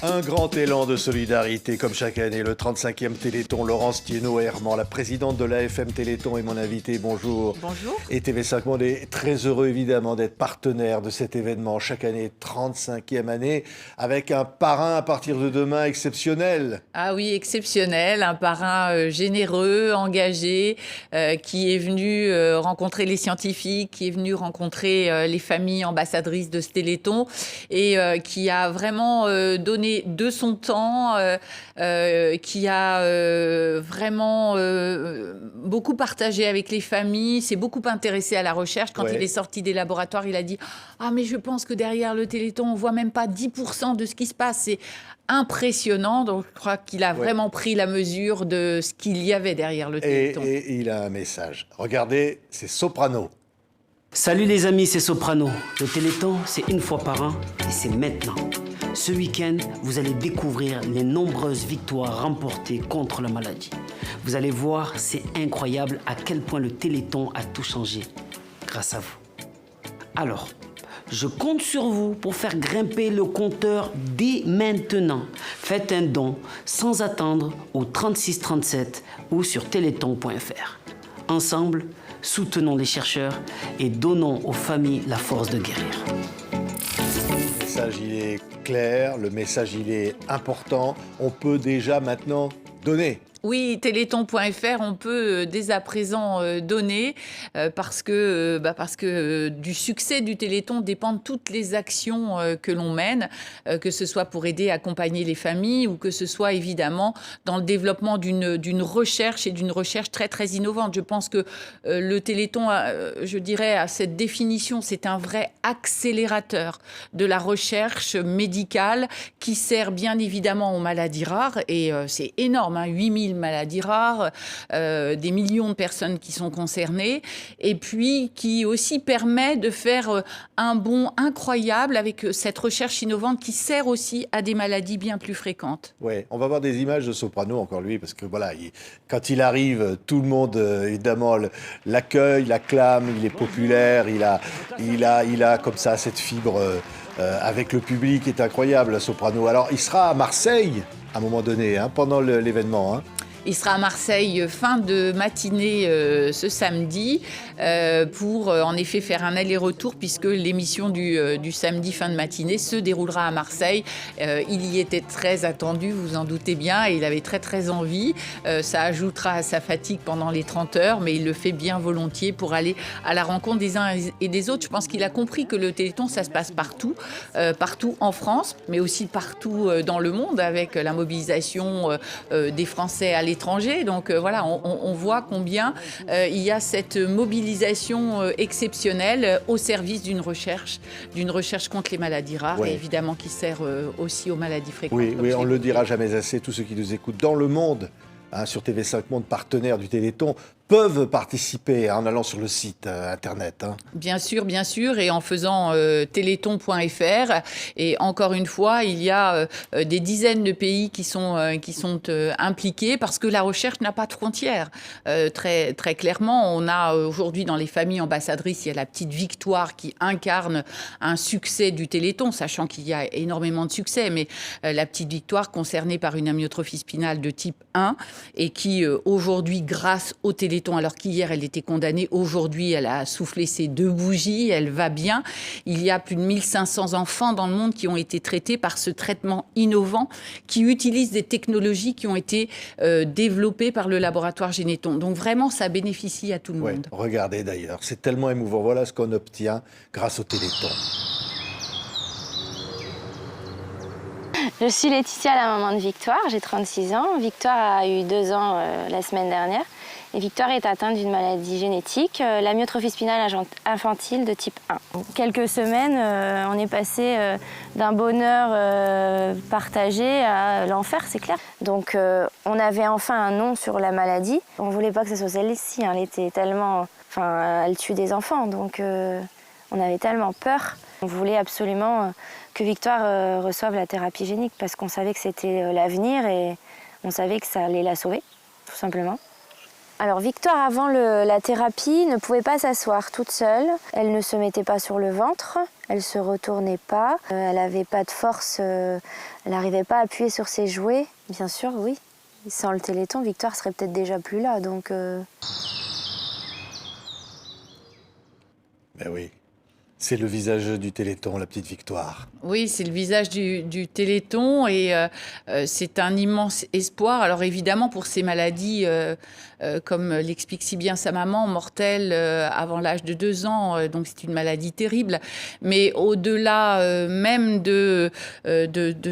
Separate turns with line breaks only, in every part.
Un grand élan de solidarité, comme chaque année, le 35e Téléthon. Laurence Thiénot-Herman, la présidente de l'AFM Téléthon, est mon invitée. Bonjour.
Bonjour.
Et TV5 Monde est très heureux, évidemment, d'être partenaire de cet événement. Chaque année, 35e année, avec un parrain à partir de demain exceptionnel.
Ah oui, exceptionnel. Un parrain généreux, engagé, qui est venu rencontrer les scientifiques, qui est venu rencontrer les familles ambassadrices de ce Téléthon et qui a vraiment donné de son temps, qui a vraiment beaucoup partagé avec les familles, s'est beaucoup intéressé à la recherche. Quand il est sorti des laboratoires, il a dit « Ah, mais je pense que derrière le Téléthon, on ne voit même pas 10% de ce qui se passe. » C'est impressionnant. Donc, je crois qu'il a vraiment pris la mesure de ce qu'il y avait derrière le Téléthon.
Et il a un message. Regardez, c'est Soprano.
Salut les amis, c'est Soprano. Le Téléthon, c'est une fois par an et c'est maintenant. Ce week-end, vous allez découvrir les nombreuses victoires remportées contre la maladie. Vous allez voir, c'est incroyable à quel point le Téléthon a tout changé grâce à vous. Alors, je compte sur vous pour faire grimper le compteur dès maintenant. Faites un don sans attendre au 3637 ou sur téléthon.fr. Ensemble, soutenons les chercheurs et donnons aux familles la force de guérir.
Le message, il est clair, le message, il est important. On peut déjà maintenant donner.
Oui, téléthon.fr, on peut dès à présent donner parce que du succès du Téléthon dépendent toutes les actions que l'on mène, que ce soit pour aider, accompagner les familles ou que ce soit évidemment dans le développement d'une recherche et d'une recherche très très innovante. Je pense que le Téléthon, je dirais, à cette définition, c'est un vrai accélérateur de la recherche médicale qui sert bien évidemment aux maladies rares et c'est énorme, hein, 8000 maladies rares, des millions de personnes qui sont concernées, et puis qui aussi permet de faire un bond incroyable avec cette recherche innovante qui sert aussi à des maladies bien plus fréquentes.
Oui, on va voir des images de Soprano, encore lui, parce que voilà, quand il arrive, tout le monde, évidemment, l'accueille, l'acclame, il est populaire, il a comme ça cette fibre avec le public qui est incroyable, Soprano. Alors, il sera à Marseille, à un moment donné, hein, pendant l'événement, hein.
Il sera à Marseille fin de matinée ce samedi pour en effet faire un aller-retour puisque l'émission du samedi fin de matinée se déroulera à Marseille. Il y était très attendu, vous en doutez bien, et il avait très très envie. Ça ajoutera à sa fatigue pendant les 30 heures, mais il le fait bien volontiers pour aller à la rencontre des uns et des autres. Je pense qu'il a compris que le Téléthon, ça se passe partout, partout en France, mais aussi partout dans le monde avec la mobilisation des Français à l'étranger. Donc voilà, on voit combien il y a cette mobilisation exceptionnelle au service d'une recherche contre les maladies rares et évidemment qui sert aussi aux maladies fréquentes.
Oui, on ne le dira jamais assez, tous ceux qui nous écoutent dans le monde, hein, sur TV5 Monde, partenaires du Téléthon, peuvent participer en allant sur le site internet. Hein.
Bien sûr, et en faisant téléthon.fr. Et encore une fois, il y a des dizaines de pays qui sont impliqués parce que la recherche n'a pas de frontières. Très, très clairement, on a aujourd'hui dans les familles ambassadrices, il y a la petite Victoire qui incarne un succès du Téléthon, sachant qu'il y a énormément de succès, mais la petite Victoire concernée par une amyotrophie spinale de type 1 et qui aujourd'hui, grâce au Téléthon, alors qu'hier elle était condamnée, aujourd'hui elle a soufflé ses 2 bougies, elle va bien. Il y a plus de 1500 enfants dans le monde qui ont été traités par ce traitement innovant qui utilise des technologies qui ont été développées par le laboratoire Généton. Donc vraiment ça bénéficie à tout le monde.
Regardez d'ailleurs, c'est tellement émouvant. Voilà ce qu'on obtient grâce au Téléthon.
Je suis Laetitia, la maman de Victoire, j'ai 36 ans. Victoire a eu 2 ans la semaine dernière. Et Victoire est atteinte d'une maladie génétique, l'amyotrophie spinale infantile de type 1. En quelques semaines, on est passé d'un bonheur partagé à l'enfer, c'est clair. Donc on avait enfin un nom sur la maladie. On ne voulait pas que ce soit celle-ci, hein. Elle était tellement... Enfin, elle tue des enfants, donc on avait tellement peur. On voulait absolument que Victoire reçoive la thérapie génique parce qu'on savait que c'était l'avenir et on savait que ça allait la sauver, tout simplement. Alors Victoire, avant la thérapie, ne pouvait pas s'asseoir toute seule. Elle ne se mettait pas sur le ventre, elle se retournait pas, elle n'avait pas de force, elle n'arrivait pas à appuyer sur ses jouets. Bien sûr, oui. Sans le Téléthon, Victoire serait peut-être déjà plus là, donc...
Ben oui, c'est le visage du Téléthon, la petite Victoire.
Oui, c'est le visage du Téléthon et c'est un immense espoir. Alors évidemment, pour ces maladies, comme l'explique si bien sa maman, mortelle avant l'âge de 2 ans, donc c'est une maladie terrible. Mais au-delà même de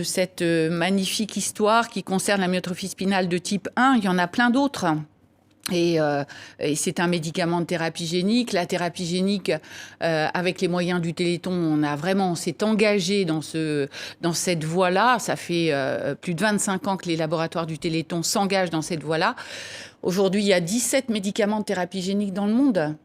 cette magnifique histoire qui concerne la myotrophie spinale de type 1, il y en a plein d'autres. Et c'est un médicament de thérapie génique. La thérapie génique, avec les moyens du Téléthon, on s'est engagé dans cette voie-là. Ça fait plus de 25 ans que les laboratoires du Téléthon s'engagent dans cette voie-là. Aujourd'hui, il y a 17 médicaments de thérapie génique dans le monde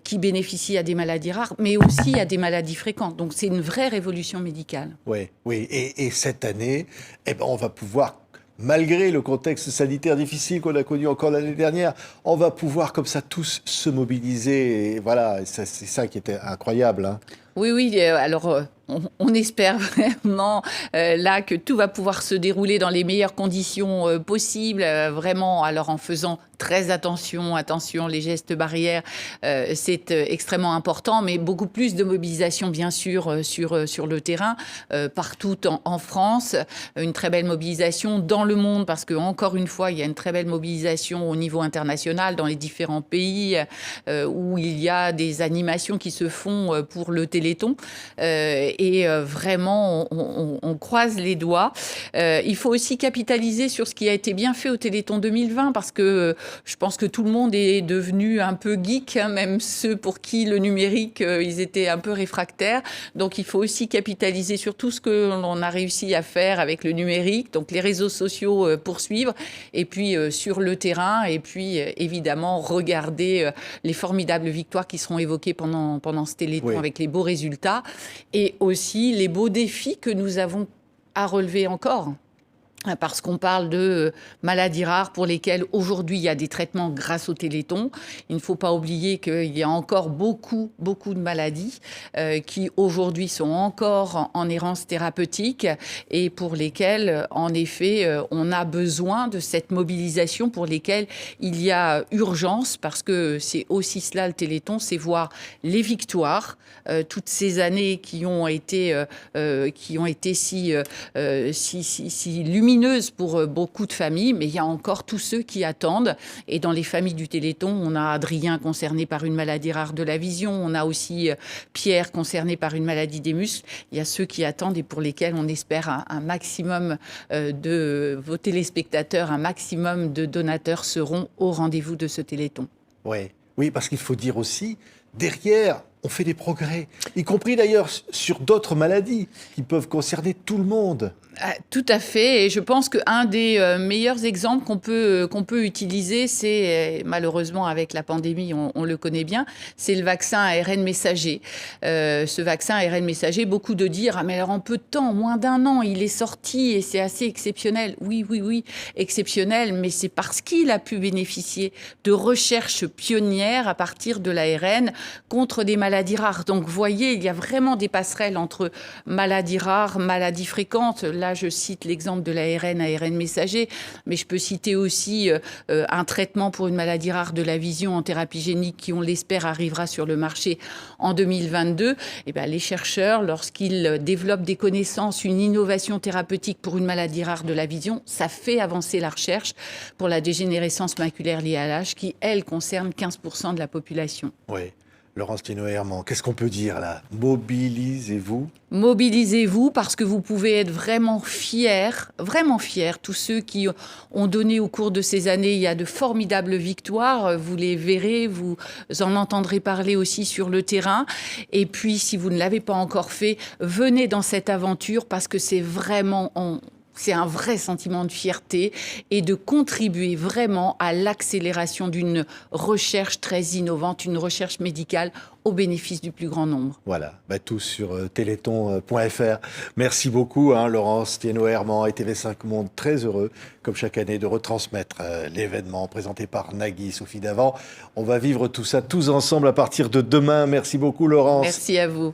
qui bénéficient à des maladies rares, mais aussi à des maladies fréquentes. Donc c'est une vraie révolution médicale.
Oui, oui. Et cette année, on va pouvoir, malgré le contexte sanitaire difficile qu'on a connu encore l'année dernière, on va pouvoir comme ça tous se mobiliser. Et voilà, c'est ça qui était incroyable. Hein.
Oui, alors on espère vraiment là que tout va pouvoir se dérouler dans les meilleures conditions possibles, vraiment, alors en faisant très attention, les gestes barrières, c'est extrêmement important, mais beaucoup plus de mobilisation, bien sûr, sur le terrain, partout en France, une très belle mobilisation dans le monde, parce que encore une fois, il y a une très belle mobilisation au niveau international, dans les différents pays où il y a des animations qui se font pour le Téléthon, et vraiment, on croise les doigts. Il faut aussi capitaliser sur ce qui a été bien fait au Téléthon 2020, parce que je pense que tout le monde est devenu un peu geek, hein, même ceux pour qui le numérique, ils étaient un peu réfractaires. Donc il faut aussi capitaliser sur tout ce que l'on a réussi à faire avec le numérique, donc les réseaux sociaux poursuivre, et puis sur le terrain, et puis évidemment regarder les formidables victoires qui seront évoquées pendant ce Téléthon, oui, avec les beaux résultats, et aussi les beaux défis que nous avons à relever encore. Parce qu'on parle de maladies rares pour lesquelles aujourd'hui il y a des traitements grâce au Téléthon. Il ne faut pas oublier qu'il y a encore beaucoup de maladies qui aujourd'hui sont encore en errance thérapeutique et pour lesquelles en effet on a besoin de cette mobilisation, pour lesquelles il y a urgence, parce que c'est aussi cela le Téléthon, c'est voir les victoires, toutes ces années qui ont été si lumineuses pour beaucoup de familles, mais il y a encore tous ceux qui attendent. Et dans les familles du Téléthon, on a Adrien concerné par une maladie rare de la vision, on a aussi Pierre concerné par une maladie des muscles. Il y a ceux qui attendent et pour lesquels on espère un maximum de vos téléspectateurs, un maximum de donateurs seront au rendez-vous de ce Téléthon.
Oui, parce qu'il faut dire aussi, derrière, on fait des progrès, y compris d'ailleurs sur d'autres maladies qui peuvent concerner tout le monde.
Tout à fait, et je pense qu'un des meilleurs exemples qu'on peut utiliser, c'est, malheureusement avec la pandémie, on le connaît bien, c'est le vaccin ARN messager. Ce vaccin ARN messager, beaucoup de dire « Ah mais alors en peu de temps, moins d'1 an, il est sorti et c'est assez exceptionnel ». Oui, exceptionnel, mais c'est parce qu'il a pu bénéficier de recherches pionnières à partir de l'ARN contre des maladies rares. Donc vous voyez, il y a vraiment des passerelles entre maladies rares, maladies fréquentes. Là, je cite l'exemple de l'ARN messager, mais je peux citer aussi un traitement pour une maladie rare de la vision en thérapie génique qui, on l'espère, arrivera sur le marché en 2022. Et bien, les chercheurs, lorsqu'ils développent des connaissances, une innovation thérapeutique pour une maladie rare de la vision, ça fait avancer la recherche pour la dégénérescence maculaire liée à l'âge qui, elle, concerne 15% de la population.
Oui. Laurence Thénault-Herman, qu'est-ce qu'on peut dire là ? Mobilisez-vous.
Mobilisez-vous parce que vous pouvez être vraiment fiers, tous ceux qui ont donné au cours de ces années. Il y a de formidables victoires, vous les verrez, vous en entendrez parler aussi sur le terrain. Et puis, si vous ne l'avez pas encore fait, venez dans cette aventure parce que c'est vraiment... c'est un vrai sentiment de fierté et de contribuer vraiment à l'accélération d'une recherche très innovante, une recherche médicale au bénéfice du plus grand nombre.
Voilà, tout sur téléthon.fr. Merci beaucoup, Laurence Thienot-Herman et TV5 Monde, très heureux, comme chaque année, de retransmettre l'événement présenté par Nagui, Sophie Davant. On va vivre tout ça tous ensemble à partir de demain. Merci beaucoup, Laurence.
Merci à vous.